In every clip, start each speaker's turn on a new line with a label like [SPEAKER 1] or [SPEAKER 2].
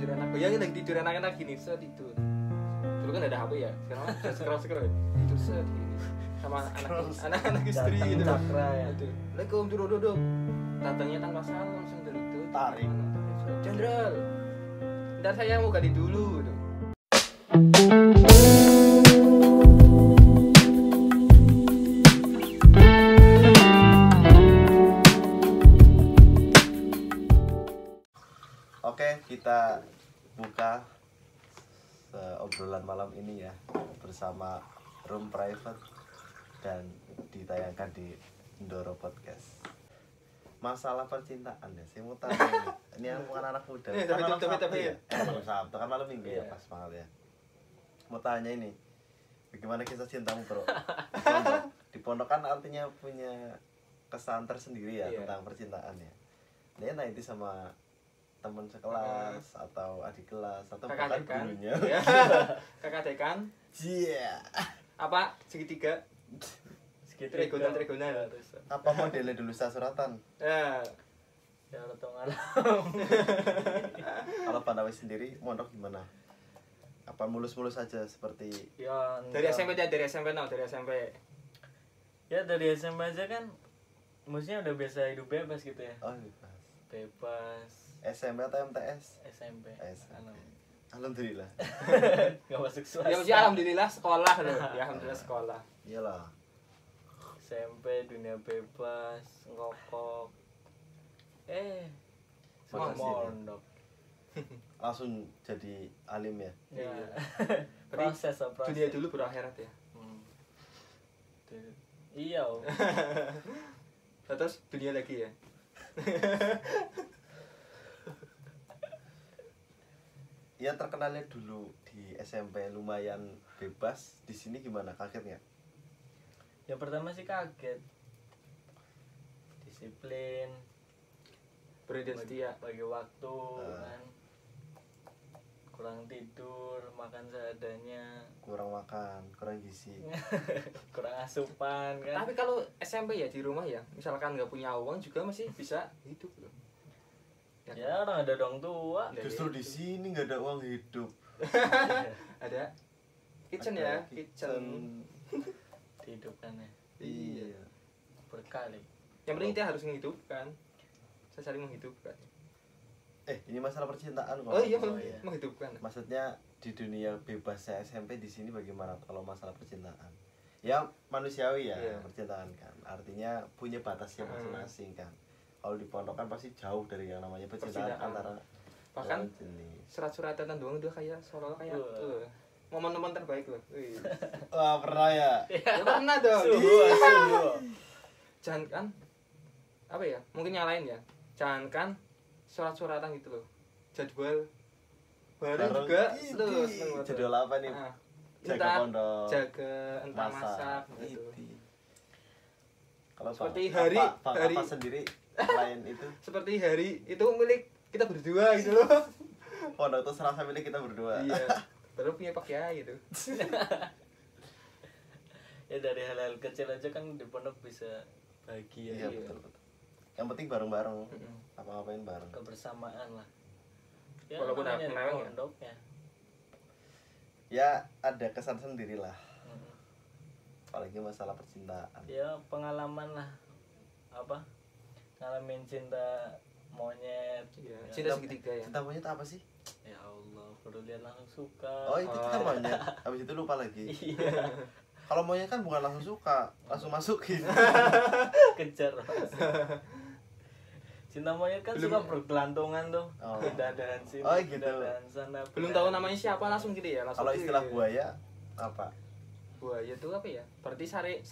[SPEAKER 1] tidur enak. Bayangin lagi tidur enak-enak gini, set tidur. Dulu kan ada HP ya, sekarang udah scroll tidur set gini. Sama anak istri gitu.
[SPEAKER 2] Cakra ya.
[SPEAKER 1] Assalamualaikum duduk. Datangnya tanpa salam langsung duduk.
[SPEAKER 2] Tarik.
[SPEAKER 1] Jenderal. Ntar saya mau ganti dulu.
[SPEAKER 2] Oke, kita buka obrolan malam ini ya bersama Room Private dan ditayangkan di Ndoro Podcast. Masalah percintaan ya, saya mau tanya ini yang bukan anak muda.
[SPEAKER 1] Tapi
[SPEAKER 2] ya. Sabtu kan malam minggu ya, pas banget ya. Mau tanya ini, bagaimana kisah cintamu bro? Di pondok kan artinya punya kesan tersendiri ya tentang percintaan ya. Dia nanti sama teman sekelas atau adik kelas atau bahkan gurunya.
[SPEAKER 1] Kakak dekan.
[SPEAKER 2] Iya.
[SPEAKER 1] Apa? Segitiga. Trigonal.
[SPEAKER 2] Apa modelnya dulu suratan?
[SPEAKER 1] Ya
[SPEAKER 2] atau ngalam. Kalau Pandawi sendiri mondok gimana? Apa mulus-mulus aja seperti
[SPEAKER 1] ya dari SMP dari SMP.
[SPEAKER 3] Ya dari SMP aja kan maksudnya udah biasa hidup bebas gitu ya.
[SPEAKER 2] Oh,
[SPEAKER 3] bebas.
[SPEAKER 2] SMP atau MTS?
[SPEAKER 3] SMP.
[SPEAKER 2] Alhamdulillah.
[SPEAKER 3] Gak masuk swasta.
[SPEAKER 1] Ya mesti alhamdulillah sekolah loh. Ya alhamdulillah sekolah.
[SPEAKER 2] Iyalah.
[SPEAKER 3] SMP dunia bebas, ngokok. Semua mondok.
[SPEAKER 2] Langsung jadi alim ya?
[SPEAKER 3] Ya. proses.
[SPEAKER 1] Dunia dulu berakhirat ya.
[SPEAKER 3] Iya.
[SPEAKER 1] Terus dunia lagi ya.
[SPEAKER 2] Ya terkenalnya dulu di SMP lumayan bebas, di sini gimana kagetnya?
[SPEAKER 3] Yang pertama sih kaget. Disiplin,
[SPEAKER 1] setia,
[SPEAKER 3] bagi waktu kan. Kurang tidur, makan seadanya.
[SPEAKER 2] Kurang makan, kurang gizi.
[SPEAKER 3] Kurang asupan kan.
[SPEAKER 1] Tapi kalau SMP ya di rumah ya, misalkan nggak punya uang juga masih bisa hidup loh.
[SPEAKER 3] Ya orang ada dong tua.
[SPEAKER 2] Justru di sini nggak ada uang hidup.
[SPEAKER 1] Ada kitchen ya, kitchen.
[SPEAKER 3] Dihidupkannya.
[SPEAKER 2] Iya.
[SPEAKER 3] Berkali.
[SPEAKER 1] Yang penting dia harus menghidupkan. Saya saling menghidupkan.
[SPEAKER 2] Ini masalah percintaan kok.
[SPEAKER 1] Oh iya, menghidupkan.
[SPEAKER 2] Maksudnya di dunia bebasnya SMP di sini bagaimana kalau masalah percintaan? Ya manusiawi ya percintaan kan. Artinya punya batasnya masing-masing kan. Kalau di pondok kan pasti jauh dari yang namanya percintaan antara
[SPEAKER 1] bahkan surat-suratan doang udah kayak seolah kayak momen-momen terbaik loh.
[SPEAKER 2] Wah pernah ya?
[SPEAKER 1] Ya pernah dong. Jangan kan apa ya? Mungkin nyalain ya. Jangan kan surat-suratan gitu loh. Jadwal bareng juga terus.
[SPEAKER 2] Jadwal apa nih? Jaga pondok.
[SPEAKER 1] Entah masak gitu.
[SPEAKER 2] Kalau
[SPEAKER 1] seperti hari
[SPEAKER 2] sendiri lain itu
[SPEAKER 1] seperti hari itu milik kita berdua gitu loh.
[SPEAKER 2] Pondok itu serasa milik kita berdua.
[SPEAKER 1] Iya. Baru punya Pak Kiai gitu.
[SPEAKER 3] Ya dari hal-hal kecil aja kan di pondok bisa bahagia.
[SPEAKER 2] Iya betul. Yang penting bareng-bareng. Apa-apain bareng.
[SPEAKER 3] Kebersamaan lah. Ya,
[SPEAKER 1] walaupun
[SPEAKER 3] namanya di
[SPEAKER 1] ya.
[SPEAKER 3] pondoknya.
[SPEAKER 2] Ya ada kesan sendiri lah. Apalagi masalah percintaan.
[SPEAKER 3] Ya pengalaman lah. Apa? Ngalamin cinta monyet.
[SPEAKER 1] Ya, cinta segitiga ya.
[SPEAKER 2] Cinta monyet apa sih?
[SPEAKER 3] Ya Allah, baru lihat langsung suka.
[SPEAKER 2] Oh itu kan monyet. Habis itu lupa lagi.
[SPEAKER 3] Iya.
[SPEAKER 2] Kalau monyet kan bukan langsung suka, langsung masukin.
[SPEAKER 3] Kejar. Cinta monyet kan suka bergelantungan tuh. Dadahan sini,
[SPEAKER 2] gitu.
[SPEAKER 3] dadahan sana.
[SPEAKER 1] Belum tahu namanya siapa langsung gitu ya.
[SPEAKER 2] Kalau istilah buaya apa?
[SPEAKER 1] Buaya itu apa ya? Berarti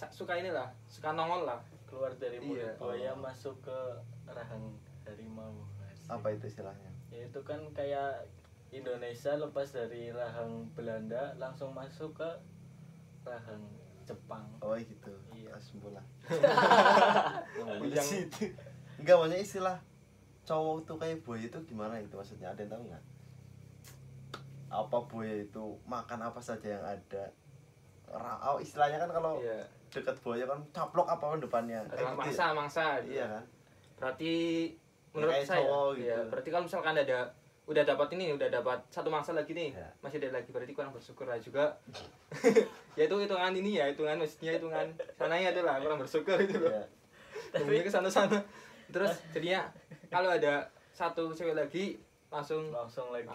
[SPEAKER 1] suka inilah, suka nongol lah.
[SPEAKER 3] Keluar dari mulut buaya masuk ke rahang harimau.
[SPEAKER 2] Apa itu istilahnya?
[SPEAKER 3] Ya itu kan kayak Indonesia lepas dari rahang Belanda langsung masuk ke rahang Jepang.
[SPEAKER 2] Oh gitu.
[SPEAKER 3] Iya.
[SPEAKER 2] Semula. Enggak, maksudnya istilah cowok tuh kayak buaya itu gimana itu maksudnya? Ada yang tahu nggak? Apa buaya itu makan apa saja yang ada? Istilahnya kan kalau dekat buaya kan caplok apapun depannya.
[SPEAKER 1] Mangsa.
[SPEAKER 2] Iya kan?
[SPEAKER 1] Berarti menurut saya
[SPEAKER 2] gitu.
[SPEAKER 1] ya, berarti kalau misalkan ada udah dapat satu mangsa lagi nih,
[SPEAKER 2] Ya.
[SPEAKER 1] masih ada lagi, berarti kurang bersyukur lah juga. Ya itu hitungan ini ya, maksudnya hitungan sananya itulah kurang bersyukur itu loh.
[SPEAKER 2] Ya.
[SPEAKER 1] Tapi ke sana-sana. Terus jadinya kalau ada satu cewek lagi langsung
[SPEAKER 3] lagi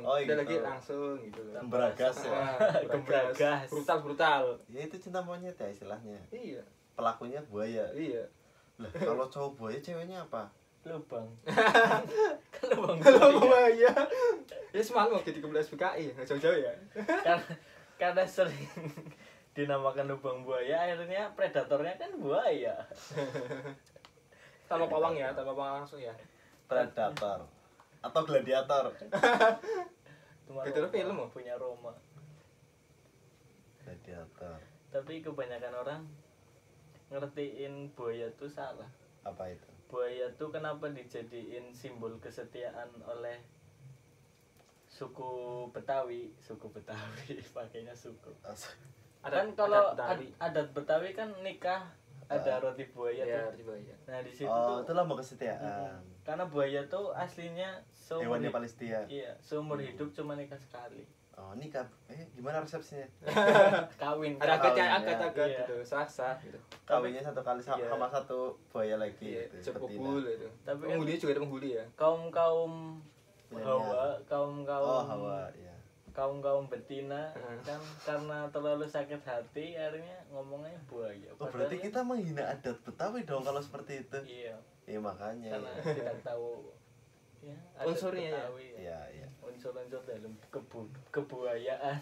[SPEAKER 2] Oh,
[SPEAKER 1] ada
[SPEAKER 2] gitu.
[SPEAKER 1] lagi langsung gitu loh.
[SPEAKER 2] Beragas ya.
[SPEAKER 3] Gebragas.
[SPEAKER 1] Brutal.
[SPEAKER 2] Ya itu cinta monyet ya istilahnya.
[SPEAKER 1] Iya.
[SPEAKER 2] Pelakunya buaya.
[SPEAKER 1] Iya.
[SPEAKER 2] Lah, kalau cowok buaya ceweknya apa?
[SPEAKER 3] lubang. Kan lubang
[SPEAKER 1] Kalau
[SPEAKER 3] buaya.
[SPEAKER 1] ya. Ya semalam waktu di 13 BKI, nggak jauh-jauh ya.
[SPEAKER 3] Karena sering dinamakan lubang buaya, akhirnya predatornya kan buaya.
[SPEAKER 1] Tanpa pawang ya, tanpa pawang langsung ya.
[SPEAKER 2] Predator atau gladiator.
[SPEAKER 3] Cuma
[SPEAKER 1] Gitu loh, film loh.
[SPEAKER 3] punya Roma.
[SPEAKER 2] Gladiator.
[SPEAKER 3] Tapi kebanyakan orang ngertiin buaya tuh salah.
[SPEAKER 2] Apa itu?
[SPEAKER 3] Buaya tuh kenapa dijadiin simbol kesetiaan oleh suku Betawi pakainya suku. Kan kalau adat Betawi kan nikah ada roti buaya
[SPEAKER 1] Ya,
[SPEAKER 3] tuh.
[SPEAKER 1] di bawah ya.
[SPEAKER 3] Nah, di situ
[SPEAKER 2] Oh,
[SPEAKER 3] tuh
[SPEAKER 2] itu lambang kesetiaan.
[SPEAKER 3] karena buaya tuh aslinya seumur
[SPEAKER 2] Hewannya
[SPEAKER 3] hidup,
[SPEAKER 2] Palestina.
[SPEAKER 3] iya, seumur hidup cuma nikah sekali.
[SPEAKER 2] Oh, nikah. Gimana resepsinya?
[SPEAKER 3] Kawin.
[SPEAKER 1] Ada
[SPEAKER 2] Kawin,
[SPEAKER 1] akad ya,
[SPEAKER 2] ya.
[SPEAKER 1] akad
[SPEAKER 3] Iya.
[SPEAKER 1] gitu, sah-sah gitu.
[SPEAKER 2] Kawinnya satu kali
[SPEAKER 1] Iya.
[SPEAKER 2] sama satu buaya lagi
[SPEAKER 1] Iya,
[SPEAKER 2] gitu.
[SPEAKER 1] cepukul itu.
[SPEAKER 3] Tapi kan-
[SPEAKER 1] Penghuni juga ada penghuni ya.
[SPEAKER 3] Kaum
[SPEAKER 2] Milenial.
[SPEAKER 3] Hawa, kaum
[SPEAKER 2] Oh, Hawa, ya.
[SPEAKER 3] kaum betina kan karena terlalu sakit hati akhirnya ngomongnya buaya.
[SPEAKER 2] Oh, berarti
[SPEAKER 3] Padahal
[SPEAKER 2] kita menghina adat Betawi dong kalau seperti itu.
[SPEAKER 3] iya,
[SPEAKER 2] Iya, makanya.
[SPEAKER 3] karena
[SPEAKER 2] Ya.
[SPEAKER 3] tidak tahu ya, adat
[SPEAKER 1] Unsurnya ya.
[SPEAKER 3] Betawi ya.
[SPEAKER 2] Iya, iya.
[SPEAKER 3] Unsur-unsur dalam kebuayaan.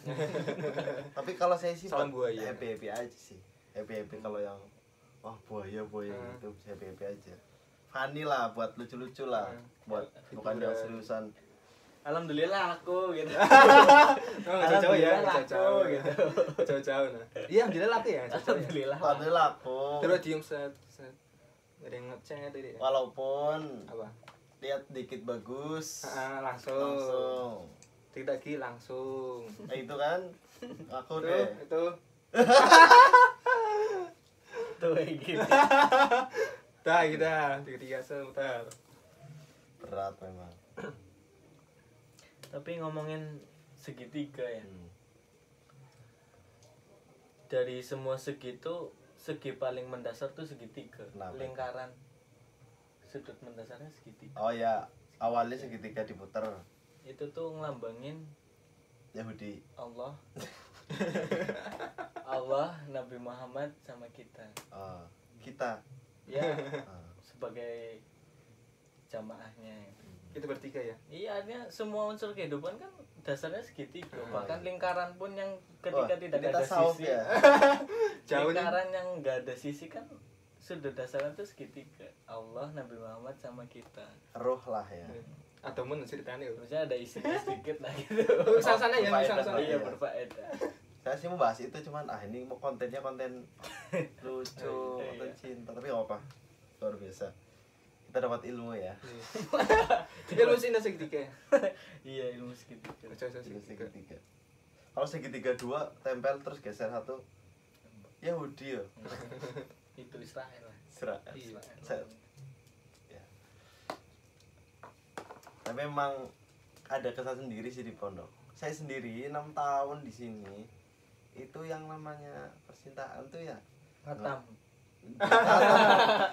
[SPEAKER 2] Tapi kalau saya sih
[SPEAKER 1] Salam buaya.
[SPEAKER 2] happy aja sih. Happy kalau yang wah buaya gitu happy aja. Funny lah buat lucu-lucu lah. Buat bukan yang seriusan.
[SPEAKER 3] Alhamdulillah aku gitu.
[SPEAKER 1] Jauh-jauh ya,
[SPEAKER 3] Alhamdulillah
[SPEAKER 1] jauh-jauh
[SPEAKER 3] laku,
[SPEAKER 1] gitu. Jauh-jauh nah. Iya, alhamdulillah laku ya, jauh-jauh ya.
[SPEAKER 3] Alhamdulillah.
[SPEAKER 2] Alhamdulillah aku.
[SPEAKER 1] Terus diem set. Gak ada yang ngechat tadi ya.
[SPEAKER 2] Walaupun
[SPEAKER 1] Apa?
[SPEAKER 2] lihat dikit bagus
[SPEAKER 1] Langsung.
[SPEAKER 2] langsung.
[SPEAKER 1] Dikit lagi langsung.
[SPEAKER 2] Itu kan aku
[SPEAKER 1] Tuh,
[SPEAKER 2] deh.
[SPEAKER 1] itu.
[SPEAKER 3] Tuh kayak gitu.
[SPEAKER 1] Dah kita tiga sebentar.
[SPEAKER 2] Berat memang.
[SPEAKER 3] Tapi ngomongin segitiga ya.
[SPEAKER 2] Hmm.
[SPEAKER 3] Dari semua segi tuh segi paling mendasar tuh segitiga.
[SPEAKER 2] Kenapa?
[SPEAKER 3] Lingkaran sudut mendasarnya segitiga.
[SPEAKER 2] Oh ya, awalnya segitiga diputer
[SPEAKER 3] Itu tuh ngelambangin
[SPEAKER 2] Yahudi.
[SPEAKER 3] Allah. Allah, Nabi Muhammad sama kita.
[SPEAKER 2] Oh, kita.
[SPEAKER 3] Ya,
[SPEAKER 2] Oh.
[SPEAKER 3] sebagai jamaahnya.
[SPEAKER 1] Itu bertiga ya.
[SPEAKER 3] Iya, artinya semua unsur kehidupan kan dasarnya segitiga.
[SPEAKER 2] Oh,
[SPEAKER 3] Bahkan
[SPEAKER 2] iya.
[SPEAKER 3] lingkaran pun yang ketika
[SPEAKER 2] Wah,
[SPEAKER 3] tidak
[SPEAKER 2] ini
[SPEAKER 3] ada
[SPEAKER 2] tasawuf
[SPEAKER 3] sisi.
[SPEAKER 2] ya.
[SPEAKER 1] Jauh nih.
[SPEAKER 3] Lingkaran yang nggak ada sisi kan sudut dasarnya tuh segitiga. Allah, Nabi Muhammad sama kita.
[SPEAKER 2] Roh lah ya.
[SPEAKER 1] Atau mun ceritanya ya.
[SPEAKER 3] Maksudnya ada isinya sedikit lah gitu.
[SPEAKER 1] Sana ya,
[SPEAKER 2] berfaedah
[SPEAKER 1] sana.
[SPEAKER 2] lah
[SPEAKER 3] Iya,
[SPEAKER 2] ya.
[SPEAKER 3] berfaedah.
[SPEAKER 2] Saya sih mau bahas itu cuman ini mau kontennya konten lucu,
[SPEAKER 3] Iya.
[SPEAKER 2] konten cinta, tapi nggak apa, luar biasa. Kita dapat ilmu ya.
[SPEAKER 1] Ilmu sih segitiga.
[SPEAKER 3] Iya, ilmu segitiga.
[SPEAKER 1] Coba
[SPEAKER 2] Ilmu
[SPEAKER 1] segitiga.
[SPEAKER 2] segitiga. Kalau segitiga dua tempel terus geser satu, Yahudi ya.
[SPEAKER 3] Itu Israel lah.
[SPEAKER 2] Iya.
[SPEAKER 3] Israel.
[SPEAKER 2] Ya. Tapi memang ada kesan sendiri sih di pondok. Saya sendiri 6 tahun di sini itu yang namanya percintaan tuh ya.
[SPEAKER 3] Khatam.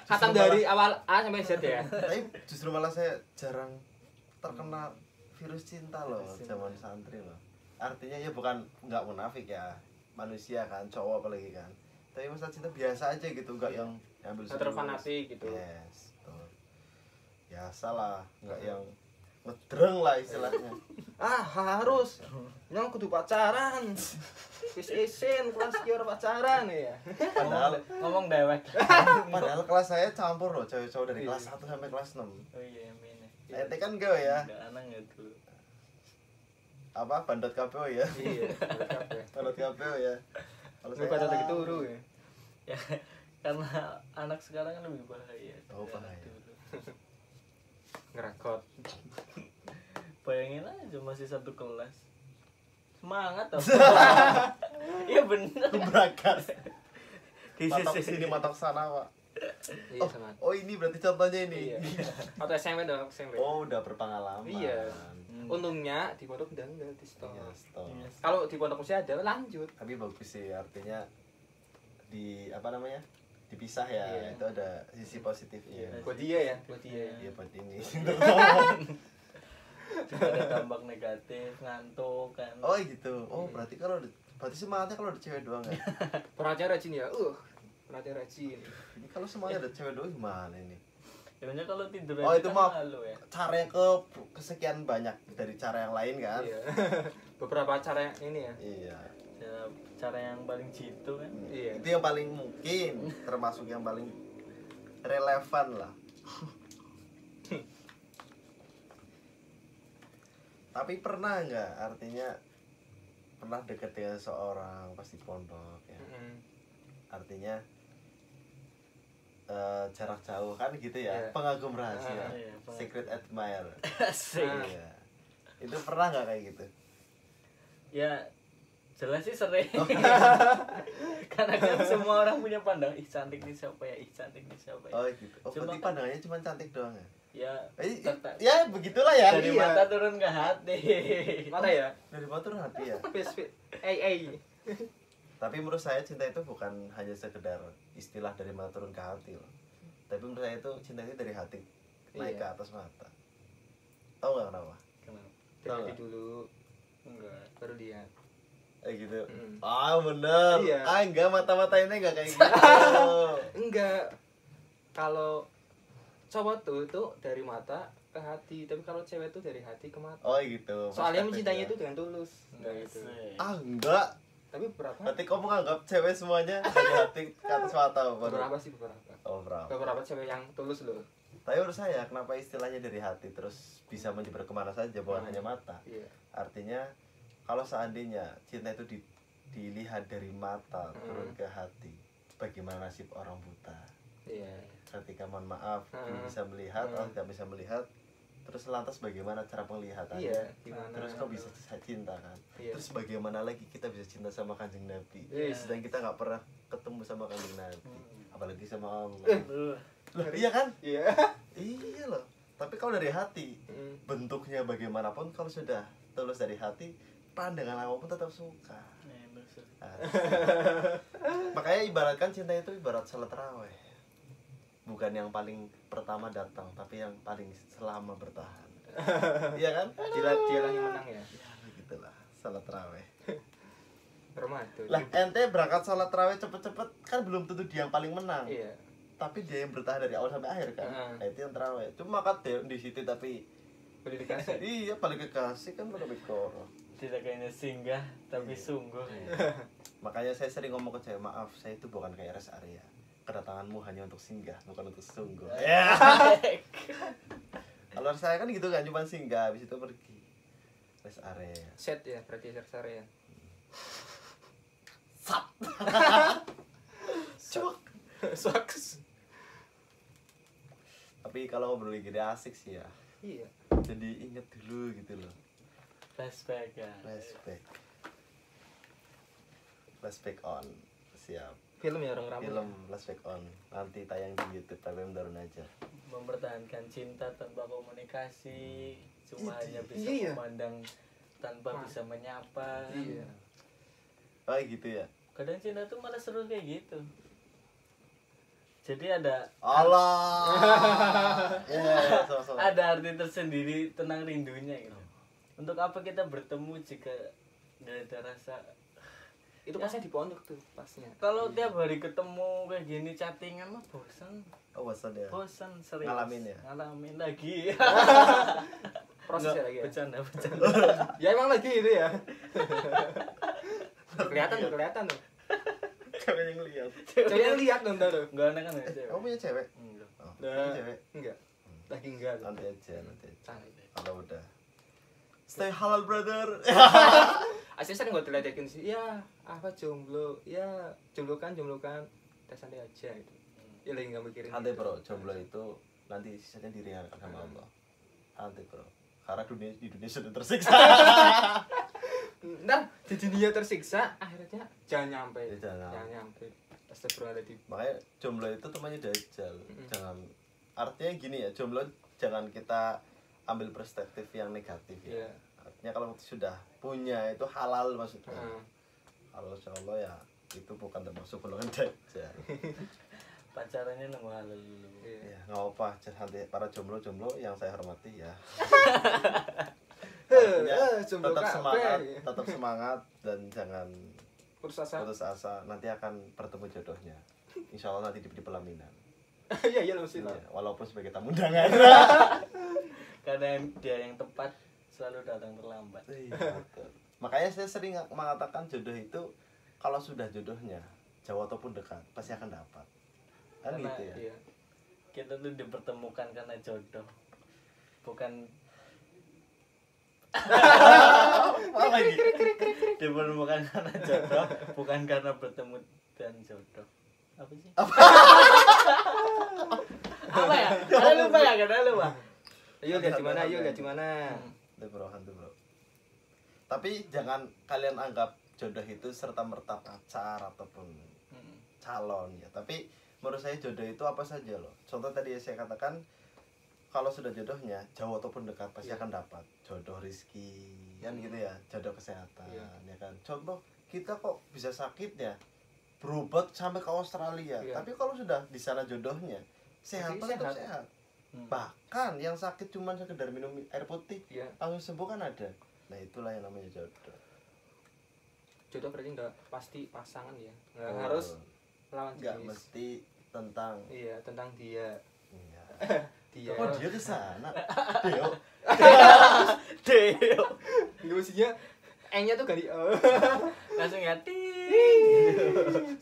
[SPEAKER 1] Khatam dari awal A sampai Z ya.
[SPEAKER 2] Tapi justru malah saya jarang terkena virus cinta loh zaman santri loh. Artinya ya bukan nggak munafik ya, manusia kan, cowok apalagi kan. Tapi masalah cinta biasa aja gitu, nggak yang ambil
[SPEAKER 1] Nggak terfanatik gitu.
[SPEAKER 2] Yes, betul. Biasa lah, nggak yang ngedreng lah istilahnya.
[SPEAKER 1] Harus yang kudu pacaran. Wis isin kelas kior pacaran ya.
[SPEAKER 3] Ngomong dewek.
[SPEAKER 2] Padahal kelas saya campur loh, cowok-cowok dari
[SPEAKER 1] Iya.
[SPEAKER 2] kelas 1 sampai kelas 6.
[SPEAKER 3] Oh iya, amin.
[SPEAKER 2] Ente kan gawe ya,
[SPEAKER 3] Ada anak nggak tuh?
[SPEAKER 2] apa bandot KPO ya,
[SPEAKER 1] Iya.
[SPEAKER 2] bandot KPO ya. Kalau
[SPEAKER 1] Gue pada lagi turu ya.
[SPEAKER 3] Ya, karena anak sekarang kan lebih bahaya.
[SPEAKER 2] Oh,
[SPEAKER 3] dari anak
[SPEAKER 2] bahaya.
[SPEAKER 3] dulu.
[SPEAKER 1] Ngerakot.
[SPEAKER 3] Bayangin aja masih satu kelas. Semangat tau. Iya bener.
[SPEAKER 2] Berakas.
[SPEAKER 3] Di
[SPEAKER 2] Matok
[SPEAKER 3] sisi
[SPEAKER 2] sini matok sana pak.
[SPEAKER 1] Iya sama.
[SPEAKER 2] Oh ini berarti contohnya ini.
[SPEAKER 1] Iya. Atau SMP dong, SMP.
[SPEAKER 2] Oh udah berpengalaman.
[SPEAKER 1] Iya. Untungnya di pondok enggak di stop.
[SPEAKER 2] Iya, stop.
[SPEAKER 3] Yes.
[SPEAKER 1] Kalau di pondok masih ada lanjut.
[SPEAKER 2] Tapi bagus sih, artinya di apa namanya, dipisah ya.
[SPEAKER 1] Iya.
[SPEAKER 2] Itu ada sisi positifnya.
[SPEAKER 1] Buat dia ya, buat dia.
[SPEAKER 2] Iya buat ini.
[SPEAKER 3] Ada dampak negatif, ngantuk kan.
[SPEAKER 2] Oh gitu. Oh berarti berarti semangatnya kalau ada cewek doang ya.
[SPEAKER 1] Perhatian rajin ya. Perhatian rajin.
[SPEAKER 2] Ini kalau semuanya ada cewek doang gimana ini?
[SPEAKER 3] Sebenarnya kalau tidur
[SPEAKER 2] Oh
[SPEAKER 3] aja
[SPEAKER 2] itu
[SPEAKER 3] kan
[SPEAKER 2] mah
[SPEAKER 3] malu ya.
[SPEAKER 2] caranya kesekian banyak dari cara yang lain kan?
[SPEAKER 1] Iya. Beberapa cara yang ini ya.
[SPEAKER 2] Iya.
[SPEAKER 3] Cara yang paling jitu kan.
[SPEAKER 1] Iya.
[SPEAKER 2] Itu yang paling mungkin, termasuk yang paling relevan lah. Tapi pernah nggak, artinya pernah deket dengan seorang pas di pondok ya? Artinya jarak jauh kan gitu ya,
[SPEAKER 1] Iya.
[SPEAKER 2] pengagum rahasia,
[SPEAKER 3] Iya,
[SPEAKER 2] secret admirer.
[SPEAKER 3] Asik.
[SPEAKER 2] Iya. Itu pernah nggak kayak gitu?
[SPEAKER 3] Ya jelas sih sering. Karena kan semua orang punya pandang, ih cantik nih siapa ya, ih cantik nih siapa ya.
[SPEAKER 2] Oh gitu. Oh
[SPEAKER 3] Cuma
[SPEAKER 2] berarti
[SPEAKER 3] kan-
[SPEAKER 2] pandangannya cuma cantik doang ya?
[SPEAKER 3] Ya
[SPEAKER 2] Eh, ya begitulah ya.
[SPEAKER 3] dari
[SPEAKER 2] Iya.
[SPEAKER 3] mata turun ke hati.
[SPEAKER 1] Mana ya?
[SPEAKER 2] Dari motor hati ya.
[SPEAKER 1] Spesifik.
[SPEAKER 2] Tapi menurut saya cinta itu bukan hanya sekedar istilah dari mata turun ke hati loh. Tapi menurut saya itu cinta itu dari hati naik
[SPEAKER 1] Iya.
[SPEAKER 2] ke atas mata. Tahu nggak kenapa?
[SPEAKER 3] Kenapa?
[SPEAKER 1] Dari dulu
[SPEAKER 3] Enggak.
[SPEAKER 1] baru dia.
[SPEAKER 2] Gitu.
[SPEAKER 1] Mm.
[SPEAKER 2] Ah bener.
[SPEAKER 1] Iya.
[SPEAKER 2] Ah enggak, mata-mata ini enggak kayak gitu.
[SPEAKER 1] Enggak. Kalau cowok tuh dari mata ke hati, tapi kalau cewek tuh dari hati ke mata.
[SPEAKER 2] Oh gitu.
[SPEAKER 1] Soalnya
[SPEAKER 2] Perspektif
[SPEAKER 1] mencintainya
[SPEAKER 2] ya.
[SPEAKER 1] itu dengan tulus. Enggak gitu.
[SPEAKER 3] Asik.
[SPEAKER 2] Ah enggak.
[SPEAKER 1] Tapi beberapa
[SPEAKER 2] Berarti kamu menganggap cewek semuanya dari hati ke atas mata baru.
[SPEAKER 1] beberapa sih beberapa.
[SPEAKER 2] Oh berapa?
[SPEAKER 1] Beberapa cewek yang tulus loh.
[SPEAKER 2] Tapi menurut saya kenapa istilahnya dari hati terus bisa menyebar kemana saja bukan hanya mata.
[SPEAKER 1] Iya.
[SPEAKER 2] Artinya kalau seandainya cinta itu dilihat dari mata turun ke hati, bagaimana nasib orang buta?
[SPEAKER 1] Iya.
[SPEAKER 2] Ketika mohon maaf belum
[SPEAKER 1] Hmm.
[SPEAKER 2] bisa melihat atau tidak bisa melihat, terus lantas bagaimana cara penglihatannya?
[SPEAKER 1] Iya, gimana?
[SPEAKER 2] Terus kok bisa cinta kan?
[SPEAKER 1] Iya.
[SPEAKER 2] Terus bagaimana lagi kita bisa cinta sama kanjeng Nabi?
[SPEAKER 1] Iya.
[SPEAKER 2] Sedang kita nggak pernah ketemu sama kanjeng Nabi, apalagi sama Allah.
[SPEAKER 3] Lu
[SPEAKER 2] Loh, iya kan?
[SPEAKER 1] Iya.
[SPEAKER 2] Iya loh. Tapi kalau dari hati, bentuknya bagaimanapun kalau sudah tulus dari hati, pandangan apapun tetap suka. Makanya ibaratkan cinta itu ibarat salat tarawih. Bukan yang paling pertama datang, tapi yang paling selama bertahan. Iya kan?
[SPEAKER 1] Dialah yang menang ya.
[SPEAKER 2] Ya begitulah salat tarawih.
[SPEAKER 1] Ramadan.
[SPEAKER 2] Lah ente berangkat salat tarawih cepet-cepet kan belum tentu dia yang paling menang.
[SPEAKER 1] Iya.
[SPEAKER 2] Tapi dia yang bertahan dari awal sampai akhir kan. Nah, itu yang tarawih. Cuma kan dia di situ tapi
[SPEAKER 1] Boleh dikasih.
[SPEAKER 2] iya paling kekasih kan pada mikoro.
[SPEAKER 3] tidak kayaknya singgah tapi sungguh.
[SPEAKER 2] Makanya saya sering ngomong ke cewek, maaf saya itu bukan kayak rest area. Kedatanganmu hanya untuk singgah, bukan untuk sungguh. Ya. Kalau saya kan gitu kan, cuma singgah, habis itu pergi. Rest area.
[SPEAKER 1] Set ya, berarti set ya.
[SPEAKER 2] Sap. Cuk.
[SPEAKER 1] Sucks.
[SPEAKER 2] Tapi kalau ngobrol gini asik sih ya.
[SPEAKER 1] Iya.
[SPEAKER 2] Jadi inget dulu gitu loh.
[SPEAKER 3] Flashback ya.
[SPEAKER 2] Flashback on. Siap.
[SPEAKER 1] Film ya orang ramai.
[SPEAKER 2] Film Flashback on. Nanti tayang di YouTube TPM Darun aja.
[SPEAKER 3] Mempertahankan cinta tanpa komunikasi, cuma hanya bisa
[SPEAKER 1] Iya.
[SPEAKER 3] memandang tanpa bisa menyapa.
[SPEAKER 1] Iya.
[SPEAKER 2] Oh gitu ya.
[SPEAKER 3] Kadang cinta tuh malah seru kayak gitu. Jadi ada
[SPEAKER 2] Allah. Ya, sama-sama.
[SPEAKER 3] ada arti tersendiri tentang rindunya gitu. Untuk apa kita bertemu jika nggak ada rasa?
[SPEAKER 1] Itu pasnya di pondok tuh pasnya.
[SPEAKER 3] Kalau tiap hari ketemu kayak gini chattingan mah bosan.
[SPEAKER 2] Oh, bosan ya.
[SPEAKER 3] Bosan serius.
[SPEAKER 2] Ngalamin ya?
[SPEAKER 3] Ngalamin lagi.
[SPEAKER 1] Proses ya
[SPEAKER 3] Nggak,
[SPEAKER 1] lagi ya.
[SPEAKER 3] Bercanda.
[SPEAKER 1] Ya emang lagi itu ya. kelihatan tuh.
[SPEAKER 2] Cewek yang lihat.
[SPEAKER 1] Coba yang lihat dong tuh.
[SPEAKER 3] Enggak enak kan ya cewek?
[SPEAKER 2] Kamu punya cewek?
[SPEAKER 3] Enggak.
[SPEAKER 2] Oh,
[SPEAKER 1] Udah.
[SPEAKER 2] punya cewek.
[SPEAKER 1] Enggak. Lagi enggak. tuh.
[SPEAKER 2] Nanti aja.
[SPEAKER 1] Santai.
[SPEAKER 2] Kalau udah. Stay halal, brother.
[SPEAKER 1] Asli sering gue diledekin sih. Ya, apa jomblo? Ya, jomblo kan. Udah santai aja gitu. Ya lagi enggak mikirin.
[SPEAKER 2] Santai,
[SPEAKER 1] gitu.
[SPEAKER 2] bro. Jomblo itu nanti sisanya diringankan sama Allah. Santai, bro. Karena di dunia sudah tersiksa.
[SPEAKER 1] Ntar di dunia tersiksa akhirnya jangan nyampe.
[SPEAKER 2] Ya, jangan.
[SPEAKER 1] nyampe. Astagfirullahaladzim.
[SPEAKER 2] Makanya jomblo itu temannya dajjal. Jangan, artinya gini ya, jomblo jangan kita ambil perspektif yang negatif ya.
[SPEAKER 1] Iya.
[SPEAKER 2] Artinya kalau sudah punya itu halal maksudnya.
[SPEAKER 1] Heeh.
[SPEAKER 2] Halal insyaallah ya itu bukan termasuk golongan dajjal.
[SPEAKER 3] Pacarannya nunggu halal dulu.
[SPEAKER 1] Iya.
[SPEAKER 2] Ya, nggak apa-apa nanti para jomblo-jomblo yang saya hormati ya.
[SPEAKER 1] Jomblo
[SPEAKER 2] Tetap
[SPEAKER 1] kabeh.
[SPEAKER 2] semangat, tetap semangat dan jangan
[SPEAKER 1] Putus asa.
[SPEAKER 2] putus asa. Nanti akan bertemu jodohnya. Insya Allah nanti di pelaminan.
[SPEAKER 1] Iya iya mesti lah.
[SPEAKER 2] Iya, walaupun sebagai tamu undangan.
[SPEAKER 3] Karena dia yang tepat selalu datang terlambat.
[SPEAKER 2] Iya, betul. Makanya saya sering mengatakan jodoh itu kalau sudah jodohnya jauh ataupun dekat pasti akan dapat. Kan
[SPEAKER 3] Karena,
[SPEAKER 2] gitu ya.
[SPEAKER 3] iya, kita tuh dipertemukan karena jodoh, bukan apa lagi? Dipertemukan karena jodoh, bukan karena bertemu dan jodoh. Apa sih? Apa ya? Ada lupa ya? Ada lupa.
[SPEAKER 1] Ayo lihat gimana, ayo lihat gimana.
[SPEAKER 2] Hantu bro. Tapi jangan kalian anggap jodoh itu serta merta pacar ataupun calon ya. Tapi menurut saya jodoh itu apa saja loh. Contoh tadi saya katakan kalau sudah jodohnya jauh ataupun dekat pasti akan dapat jodoh rizki kan gitu ya, jodoh kesehatan ya kan. Contoh kita kok bisa sakit ya berobat sampai ke Australia, tapi kalau sudah di sana jodohnya sehat tetap sehat. Bahkan yang sakit cuma sekedar minum air putih langsung sembuh kan ada. Nah itulah yang namanya jodoh.
[SPEAKER 1] Jodoh berarti nggak pasti pasangan ya, nggak harus lawan jenis.
[SPEAKER 2] Nggak mesti tentang
[SPEAKER 1] tentang dia.
[SPEAKER 2] Iya.
[SPEAKER 1] Dia.
[SPEAKER 2] Oh dia ke sana. Deo.
[SPEAKER 3] Deo.
[SPEAKER 1] Nggak mestinya nya tuh ganti
[SPEAKER 3] Langsung ya ting.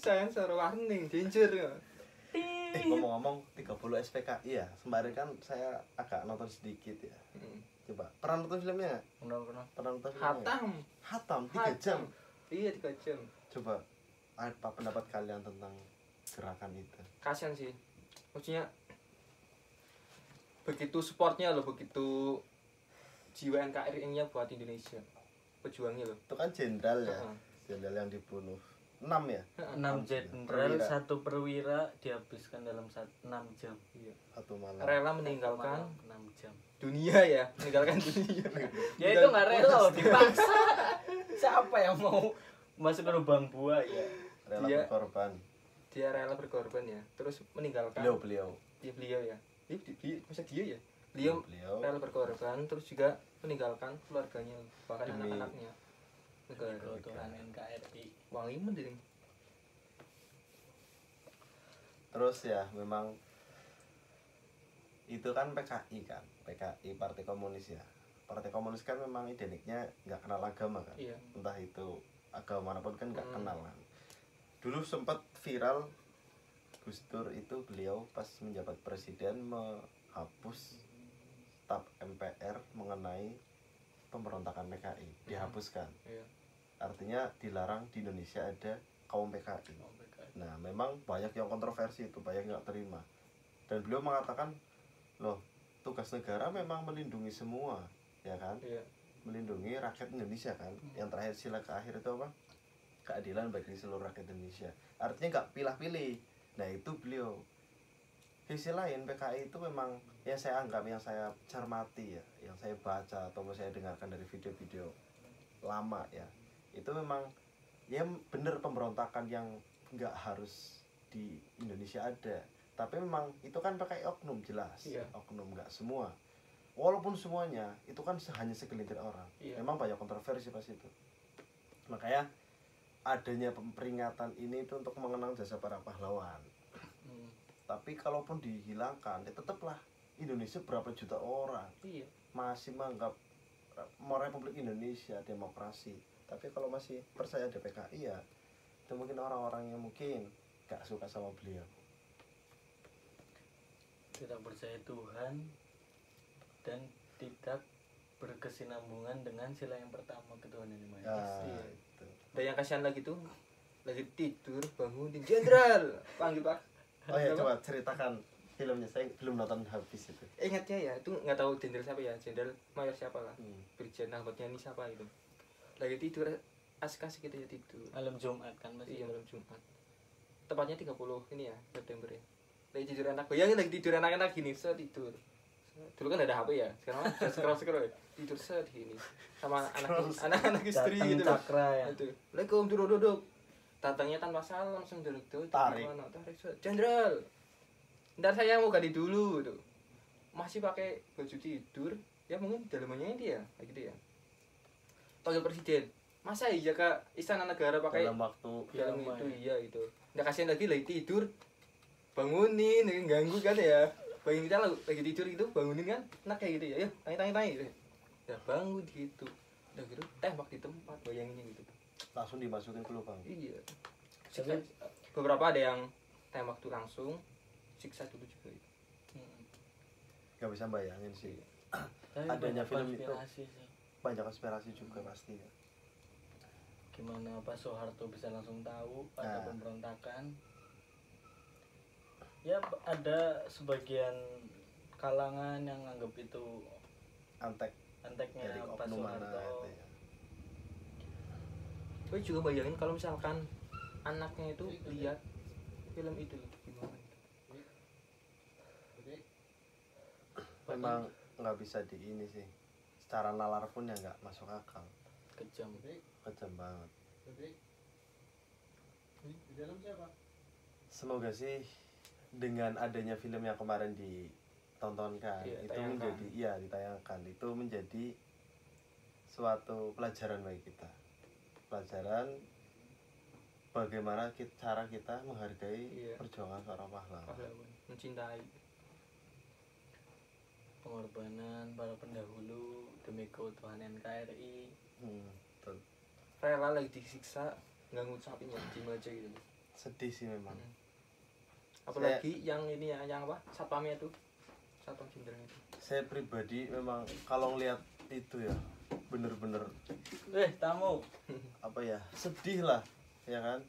[SPEAKER 2] Sayang
[SPEAKER 1] suara warning danger ya.
[SPEAKER 2] Ngomong-ngomong 30 SPKI ya, kemarin kan saya agak nonton sedikit ya. Coba, pernah nonton filmnya nggak? Pernah nonton filmnya? Hatam 3 jam.
[SPEAKER 1] Iya 3 jam.
[SPEAKER 2] Coba, apa pendapat kalian tentang gerakan itu?
[SPEAKER 1] Kasian sih, maksudnya begitu supportnya loh, begitu jiwa NKRI-nya buat Indonesia, pejuangnya loh.
[SPEAKER 2] Itu kan jenderal ya, jenderal yang dibunuh 6 ya?
[SPEAKER 3] 6 jenderal, 1 perwira dihabiskan dalam 6 jam.
[SPEAKER 1] Iya.
[SPEAKER 2] 1 malam.
[SPEAKER 1] Rela meninggalkan
[SPEAKER 3] 6 jam.
[SPEAKER 1] Dunia ya, meninggalkan dunia.
[SPEAKER 3] Ya itu nggak rela loh, dipaksa. Siapa yang mau masuk ke lubang buaya?
[SPEAKER 2] Rela berkorban.
[SPEAKER 1] Dia rela berkorban ya, terus meninggalkan.
[SPEAKER 2] Beliau.
[SPEAKER 1] Dia beliau ya. Masa dia ya? Beliau rela berkorban, terus juga meninggalkan keluarganya, bahkan anak-anaknya.
[SPEAKER 3] Keutuhan NKRI.
[SPEAKER 1] Wangi mending.
[SPEAKER 2] Terus ya memang itu kan PKI kan, PKI Partai Komunis ya. Partai Komunis kan memang identiknya nggak kenal agama kan, entah itu agama manapun kan nggak kenal kan. Dulu sempat viral Gus Dur itu beliau pas menjabat presiden menghapus staf MPR mengenai pemberontakan PKI, dihapuskan. Artinya dilarang di Indonesia ada kaum PKI. Nah memang banyak yang kontroversi itu, banyak nggak terima. Dan beliau mengatakan, loh tugas negara memang melindungi semua, ya kan? Melindungi rakyat Indonesia kan. Yang terakhir sila keakhir itu apa? Keadilan bagi seluruh rakyat Indonesia. Artinya nggak pilih-pilih. Nah itu beliau. Sisi lain PKI itu memang yang saya anggap, yang saya cermati ya, yang saya baca atau saya dengarkan dari video-video lama ya, itu memang ya bener pemberontakan yang nggak harus di Indonesia ada, tapi memang itu kan PKI oknum jelas, oknum, nggak semua. Walaupun semuanya itu kan hanya segelintir orang, memang banyak kontroversi pas itu. Makanya adanya peringatan ini itu untuk mengenang jasa para pahlawan. Tapi kalaupun dihilangkan, ya tetaplah Indonesia berapa juta orang masih menganggap Republik Indonesia demokrasi. Tapi kalau masih percaya ada PKI ya, itu mungkin orang-orang yang mungkin gak suka sama beliau,
[SPEAKER 3] tidak percaya Tuhan dan tidak berkesinambungan dengan sila yang pertama, ketuhanan yang maha esa.
[SPEAKER 1] Dan yang kasihan lagi tuh lagi tidur bangunin jenderal panggil Pak.
[SPEAKER 2] Oh ya coba ceritakan filmnya, saya belum nonton habis itu.
[SPEAKER 1] Ingatnya ya itu nggak tahu jenderal siapa ya, jenderal mayor siapa lah, Brigjen anggotanya ini siapa itu. Lagi tidur asik-asik gitu ya, tidur
[SPEAKER 3] malam Jumat kan masih.
[SPEAKER 1] Iya malam Jumat, tepatnya 30 ini ya September ya. Lagi tidur enak, bayangin lagi tidur enak-enak gini, tidur Dulu kan ada HP ya, sekarang kan scroll ya. Tidur set gini sama anak istri
[SPEAKER 3] Datang
[SPEAKER 1] gitu loh.
[SPEAKER 3] cakra ya.
[SPEAKER 1] Itu. Assalamualaikum, duduk. Datangnya tanpa salam langsung duduk.
[SPEAKER 2] Tarik.
[SPEAKER 1] Tarik set. Jenderal. Ntar saya mau ganti dulu tuh. Masih pakai baju tidur, ya mungkin dalamannya dia, kayak gitu ya. Panggil presiden. Masa iya ke istana negara pakai
[SPEAKER 2] dalam waktu
[SPEAKER 1] dalam
[SPEAKER 3] lama
[SPEAKER 1] itu
[SPEAKER 3] ya.
[SPEAKER 1] iya gitu. Nggak kasihan lagi tidur. Bangunin, ganggu kan ya. Bangun kita lagi tidur gitu, bangunin kan, enak kayak gitu ya. Yuk, tangi gitu. Ya bangun gitu. Udah gitu, tembak di tempat, bayanginnya gitu.
[SPEAKER 2] langsung dimasukin ke lubang.
[SPEAKER 1] Iya.
[SPEAKER 3] Tapi
[SPEAKER 1] Beberapa ada yang tembak tuh langsung, siksa dulu juga itu.
[SPEAKER 2] Gak bisa bayangin sih.
[SPEAKER 3] tapi
[SPEAKER 2] Adanya
[SPEAKER 3] banyak
[SPEAKER 2] film itu.
[SPEAKER 3] konspirasi sih.
[SPEAKER 2] Banyak konspirasi juga pasti ya.
[SPEAKER 3] Gimana Pak Soeharto bisa langsung tahu ada
[SPEAKER 2] Nah.
[SPEAKER 3] pemberontakan. Ya ada sebagian kalangan yang anggap itu
[SPEAKER 2] Antek
[SPEAKER 3] anteknya
[SPEAKER 2] dari
[SPEAKER 3] Pak
[SPEAKER 2] oknum mana
[SPEAKER 3] Soeharto.
[SPEAKER 2] itu ya.
[SPEAKER 1] Gue juga bayangin kalau misalkan anaknya itu lihat film itu gimana gitu.
[SPEAKER 2] Memang nggak bisa di ini sih. Secara nalar pun ya nggak masuk akal.
[SPEAKER 3] Kejam.
[SPEAKER 2] Kejam banget. Semoga sih dengan adanya film yang kemarin ditontonkan
[SPEAKER 1] Iya,
[SPEAKER 2] itu
[SPEAKER 1] tayangkan.
[SPEAKER 2] menjadi iya ditayangkan itu menjadi suatu pelajaran bagi kita. Pelajaran bagaimana cara kita menghargai
[SPEAKER 1] Iya.
[SPEAKER 2] perjuangan seorang pahlawan.
[SPEAKER 1] Pahlawan, mencintai.
[SPEAKER 3] Pengorbanan para pendahulu demi keutuhan NKRI.
[SPEAKER 2] Betul.
[SPEAKER 1] Rela lagi disiksa, nggak ngucapin ya, diem aja gitu.
[SPEAKER 2] Sedih sih memang.
[SPEAKER 1] Apalagi yang ini ya, yang apa? Satpamnya itu. Satpam jenderalnya itu.
[SPEAKER 2] Saya pribadi memang kalau ngeliat itu ya bener-bener
[SPEAKER 3] Tamu.
[SPEAKER 2] apa ya sedih lah ya kan.